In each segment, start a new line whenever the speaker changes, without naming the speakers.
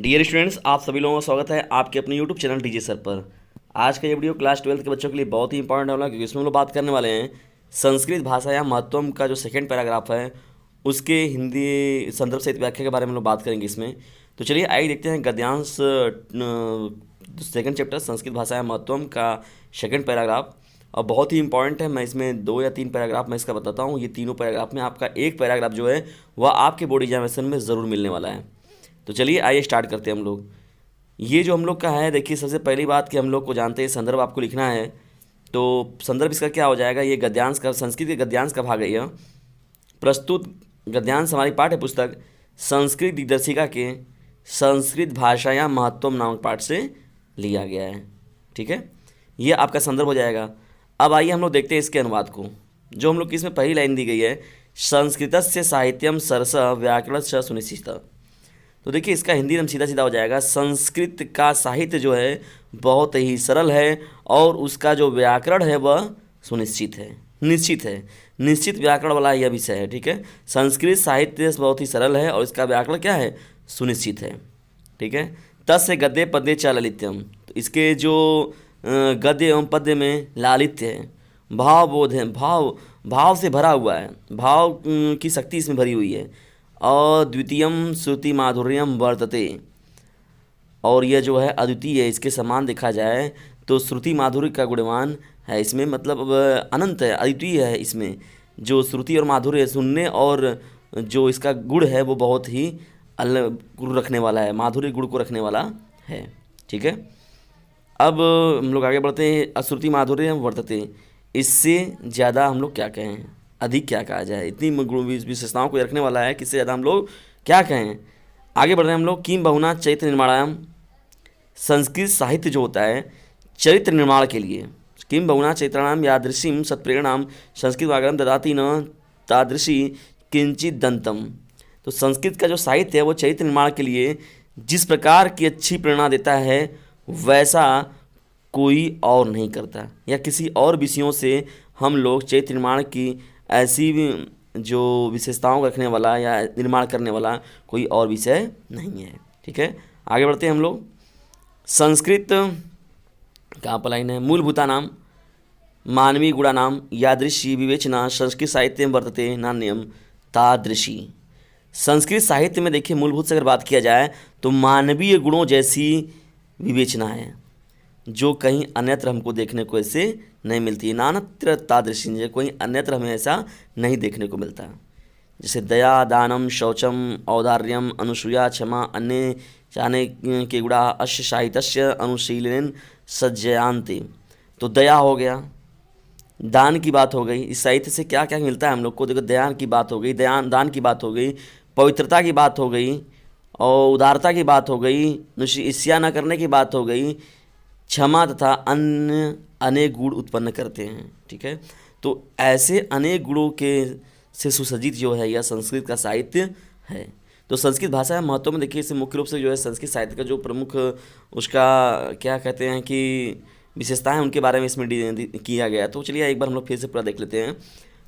Dear students, आप सभी लोगों का स्वागत है आपके अपने यूट्यूब चैनल डीजे सर पर। आज का ये वीडियो क्लास 12 के बच्चों के लिए बहुत ही इंपॉर्टेंट वाला, क्योंकि इसमें हम लोग बात करने वाले हैं संस्कृत भाषा या महत्वम का जो सेकंड पैराग्राफ है उसके हिंदी संदर्भ सहित व्याख्या के बारे में हम लोग बात करेंगे इसमें। तो चलिए आइए देखते हैं गद्यांश सेकंड चैप्टर संस्कृत भाषा या महत्वम का सेकंड पैराग्राफ। और बहुत ही इंपॉर्टेंट है। मैं इसमें 2 या 3 पैराग्राफ मैं इसका बताता हूँ। ये तीनों पैराग्राफ में आपका एक पैराग्राफ जो है वह आपके बोर्ड एग्जामिनेशन में ज़रूर मिलने वाला है। तो चलिए आइए स्टार्ट करते हैं हम लोग। ये जो हम लोग का है, देखिए सबसे पहली बात कि हम लोग को जानते हैं संदर्भ आपको लिखना है। तो संदर्भ इसका क्या हो जाएगा, ये गद्यांश का संस्कृत के गद्यांश का भाग है। यह प्रस्तुत गद्यांश हमारी पाठ्य पुस्तक संस्कृत दिग्दर्शिका के संस्कृत भाषा या महत्वम नामक पाठ से लिया गया है। ठीक है, ये आपका संदर्भ हो जाएगा। अब आइए हम लोग देखते हैं इसके अनुवाद को। जो हम लोग की इसमें पहली लाइन दी गई है, संस्कृतस्य साहित्यम सरस व्याकरण सुनिश्चित। तो देखिए इसका हिंदी एकदम सीधा सीधा हो जाएगा, संस्कृत का साहित्य जो है बहुत ही सरल है और उसका जो व्याकरण है वह सुनिश्चित है, निश्चित है। निश्चित व्याकरण वाला यह विषय है। ठीक है, संस्कृत साहित्य बहुत ही सरल है और इसका व्याकरण क्या है, सुनिश्चित है। ठीक है, तस्य गद्य पद्य च ललित्यम। तो इसके जो गद्य एवं पद्य में लालित्य है, भाव बोध है, भाव से भरा हुआ है, भाव की शक्ति इसमें भरी हुई है। और द्वितीयम श्रुति माधुर्यम वर्तते, और यह जो है अद्वितीय है, इसके समान देखा जाए तो श्रुति माधुर्य का गुणवान है इसमें, मतलब अनंत है, अद्वितीय है। इसमें जो श्रुति और माधुर्य सुनने और जो इसका गुण है वो बहुत ही अलग गुण रखने वाला है, माधुर्य गुण को रखने वाला है। ठीक है, अब हम लोग आगे बढ़ते हैं। अश्रुति माधुर्य वर्तते, इससे ज़्यादा हम लोग क्या कहें, अधिक क्या कहा जाए, इतनी विशेषताओं को रखने वाला है कि इससे ज़्यादा हम लोग क्या कहें। आगे बढ़ रहे हैं हम लोग। किम बहुना चरित्र निर्माणायाम, संस्कृत साहित्य जो होता है चरित्र निर्माण के लिए, किम बहुना चरित्राणाम यादृशीम सत्प्रेरणाम संस्कृत व्याकरण ददाति न तादृशी किंचित दंतम। तो संस्कृत का जो साहित्य है वो चरित्र निर्माण के लिए जिस प्रकार की अच्छी प्रेरणा देता है वैसा कोई और नहीं करता, या किसी और विषयों से हम लोग चरित्र निर्माण की ऐसी जो विशेषताओं को रखने वाला या निर्माण करने वाला कोई और विषय नहीं है। ठीक है, आगे बढ़ते हैं हम लोग। संस्कृत का लाइन है, मूलभूता नाम मानवीय गुणा नाम यादृशी विवेचना संस्कृत साहित्य में वर्तते नान्यम तादृशी। संस्कृत साहित्य में देखिए मूलभूत से अगर बात किया जाए तो मानवीय गुणों जैसी विवेचना है जो कहीं अन्यत्र हमको देखने को ऐसे नहीं मिलती है। नानत्र तादृशी, कोई अन्यत्र हमें ऐसा नहीं देखने को मिलता। जैसे दया, दानम, शौचम, औदार्यम, अनुसूया, क्षमा, अन्य चाने के गुणा अश्य साहित्य अनुशीलन सज्जयांते। तो दया हो गया, दान की बात हो गई, इस साहित्य से क्या क्या मिलता है हम लोग को। देखो दया की बात हो गई, दान की बात हो गई, पवित्रता की बात हो गई, और उदारता की बात हो गई, ईर्ष्या न करने की बात हो गई, क्षमा तथा अन्य अनेक गुण उत्पन्न करते हैं। ठीक है, तो ऐसे अनेक गुणों के से सुसज्जित जो है यह संस्कृत का साहित्य है। तो संस्कृत भाषा है महत्व में देखिए इसे मुख्य रूप से जो है संस्कृत साहित्य का जो प्रमुख उसका क्या कहते हैं कि विशेषताएं उनके बारे में इसमें किया गया। तो चलिए एक बार हम लोग फिर से पूरा देख लेते हैं।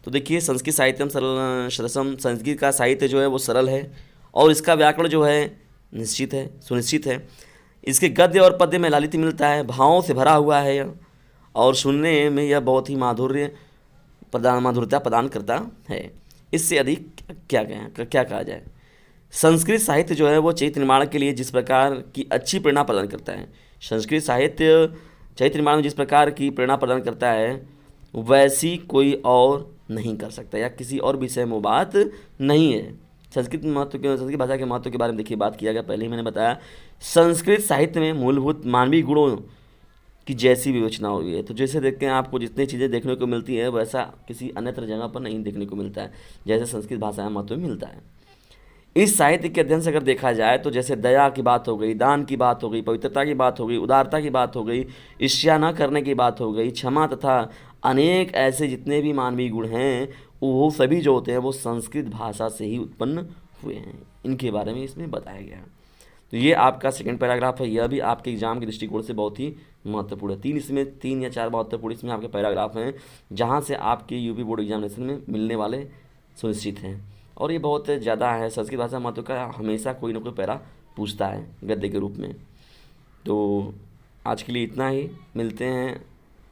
तो देखिए संस्कृत साहित्यम सरल सरसम, संस्कृत का साहित्य जो है वो सरल है और इसका व्याकरण जो है निश्चित है, सुनिश्चित है। इसके गद्य और पद्य में लालित्य मिलता है, भावों से भरा हुआ है यह, और सुनने में यह बहुत ही माधुर्यता प्रदान करता है। इससे अधिक क्या कहा जाए। संस्कृत साहित्य जो है वो चरित्र निर्माण के लिए जिस प्रकार की अच्छी प्रेरणा प्रदान करता है, संस्कृत साहित्य चरित्र निर्माण में जिस प्रकार की प्रेरणा प्रदान करता है वैसी कोई और नहीं कर सकता, या किसी और विषय में बात नहीं है। संस्कृत भाषा के महत्व के बारे में देखिए बात किया गया, पहले ही मैंने बताया। संस्कृत साहित्य में मूलभूत मानवीय गुणों की जैसी विवेचना हुई है। तो जैसे देखते हैं आपको जितनी चीज़ें देखने को मिलती है वैसा किसी अन्यत्र जगह पर नहीं देखने को मिलता है, जैसे संस्कृत भाषा में महत्व मिलता है। इस साहित्य के अध्ययन से अगर देखा जाए तो जैसे दया की बात हो गई, दान की बात हो गई, पवित्रता की बात हो गई, उदारता की बात हो गई, ईर्ष्या न करने की बात हो गई, क्षमा तथा अनेक ऐसे जितने भी मानवीय गुण हैं वो सभी जो होते हैं वो संस्कृत भाषा से ही उत्पन्न हुए हैं। इनके बारे में इसमें बताया गया है। तो ये आपका सेकंड पैराग्राफ है, यह भी आपके एग्जाम के दृष्टिकोण से बहुत ही महत्वपूर्ण है। 3 या 4 महत्वपूर्ण इसमें आपके पैराग्राफ हैं जहाँ से आपके यूपी बोर्ड एग्जामिनेशन में मिलने वाले सुनिश्चित हैं, और ये बहुत ज़्यादा है। संस्कृत भाषा महत्व का हमेशा कोई ना कोई पैरा पूछता है गद्य के रूप में। तो आज के लिए इतना ही, मिलते हैं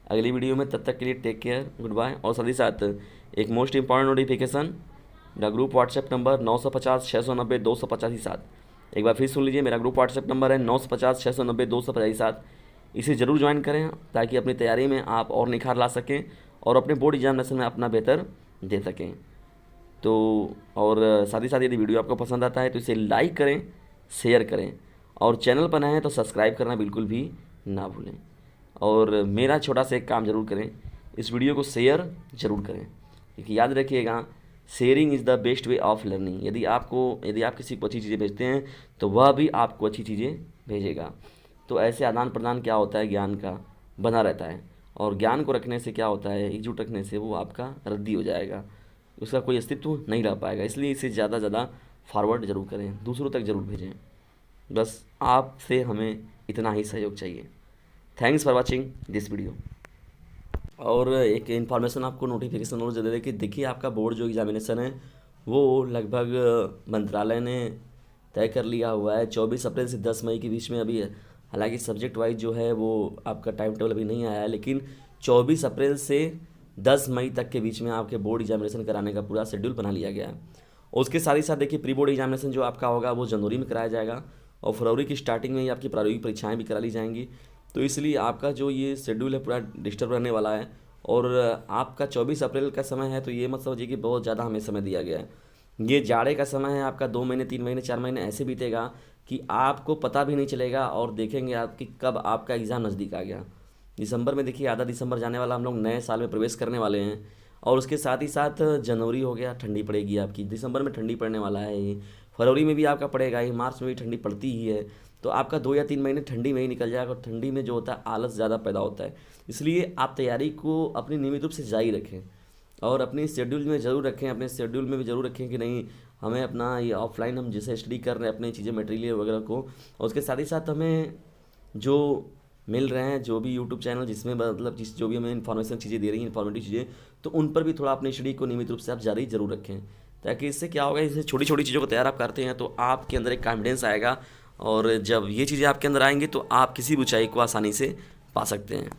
अगली वीडियो में, तब तक के लिए टेक केयर, गुड बाय। और साथ ही साथ एक मोस्ट इंपॉर्टेंट नोटिफिकेशन, मेरा ग्रुप व्हाट्सएप नंबर 950-690-285। एक बार फिर सुन लीजिए, मेरा ग्रुप व्हाट्सएप नंबर है 950-690-285। इसे ज़रूर ज्वाइन करें ताकि अपनी तैयारी में आप और निखार ला सकें और अपने बोर्ड एग्जामिनेशन में अपना बेहतर दे सकें। तो और साथ ही साथ यदि वीडियो आपको पसंद आता है तो इसे लाइक करें, शेयर करें, और चैनल पर नए हैं तो सब्सक्राइब करना बिल्कुल भी ना भूलें। और मेरा छोटा सा एक काम ज़रूर करें, इस वीडियो को शेयर ज़रूर करें, क्योंकि याद रखिएगा, sharing is the best way of learning. यदि आप किसी को अच्छी चीज़ें भेजते हैं तो वह भी आपको अच्छी चीज़ें भेजेगा। तो ऐसे आदान प्रदान क्या होता है, ज्ञान का बना रहता है, और ज्ञान को रखने से क्या होता है, एकजुट रखने से वो आपका रद्दी हो जाएगा, उसका कोई अस्तित्व नहीं रह पाएगा। इसलिए इसे ज़्यादा ज़्यादा फॉरवर्ड ज़रूर करें, दूसरों तक ज़रूर भेजें। बस आपसे हमें इतना ही सहयोग चाहिए। Thanks for watching this video. और एक इन्फॉर्मेशन आपको नोटिफिकेशन और दे दें कि देखिए, आपका बोर्ड जो एग्जामिनेशन है वो लगभग मंत्रालय ने तय कर लिया हुआ है 24 अप्रैल से 10 मई के बीच में अभी है। हालांकि सब्जेक्ट वाइज जो है वो आपका टाइम टेबल अभी नहीं आया है, लेकिन 24 अप्रैल से 10 मई तक के बीच में आपके बोर्ड एग्जामिनेशन कराने का पूरा शेड्यूल बना लिया गया है। और उसके साथ ही साथ देखिए, प्री बोर्ड एग्जामिनेशन जो आपका होगा वो जनवरी में कराया जाएगा, और फरवरी की स्टार्टिंग में ही आपकी प्रायोगिक परीक्षाएं भी करा ली जाएंगी। तो इसलिए आपका जो ये शेड्यूल है पूरा डिस्टर्ब रहने वाला है। और आपका 24 अप्रैल का समय है, तो ये मत समझिए कि बहुत ज़्यादा हमें समय दिया गया है। ये जाड़े का समय है, आपका 2 महीने 3 महीने 4 महीने ऐसे बीतेगा कि आपको पता भी नहीं चलेगा, और देखेंगे आप कि कब आपका एग्ज़ाम नज़दीक आ गया। दिसंबर में देखिए, आधा दिसंबर जाने वाला, हम लोग नए साल में प्रवेश करने वाले हैं। और उसके साथ ही साथ जनवरी हो गया, ठंडी पड़ेगी आपकी, दिसंबर में ठंडी पड़ने वाला है ही, फरवरी में भी आपका पड़ेगा ही, मार्च में भी ठंडी पड़ती ही है। तो आपका 2 या 3 महीने ठंडी में ही निकल जाएगा, और ठंडी में जो होता है आलस ज़्यादा पैदा होता है। इसलिए आप तैयारी को अपनी नियमित रूप से जारी रखें, और अपनी शेड्यूल में ज़रूर रखें, अपने शेड्यूल में भी ज़रूर रखें कि नहीं, हमें अपना ये ऑफलाइन हम जैसे स्टडी कर रहे हैं अपनी चीज़ें मटेरियल वगैरह को, और उसके साथ ही साथ हमें जो मिल रहे हैं, जो भी यूट्यूब चैनल जिसमें मतलब जो भी हमें इन्फॉर्मेशन चीज़ें दे रही हैं, इन्फॉर्मेटिव चीज़ें, तो उन पर भी थोड़ा अपनी स्टडी को नियमित रूप से आप जारी जरूर रखें। ताकि इससे क्या होगा, इससे छोटी छोटी चीज़ों को तैयार आप करते हैं तो आपके अंदर एक कॉन्फिडेंस आएगा, और जब ये चीज़ें आपके अंदर आएंगी तो आप किसी भी ऊंचाई को आसानी से पा सकते हैं।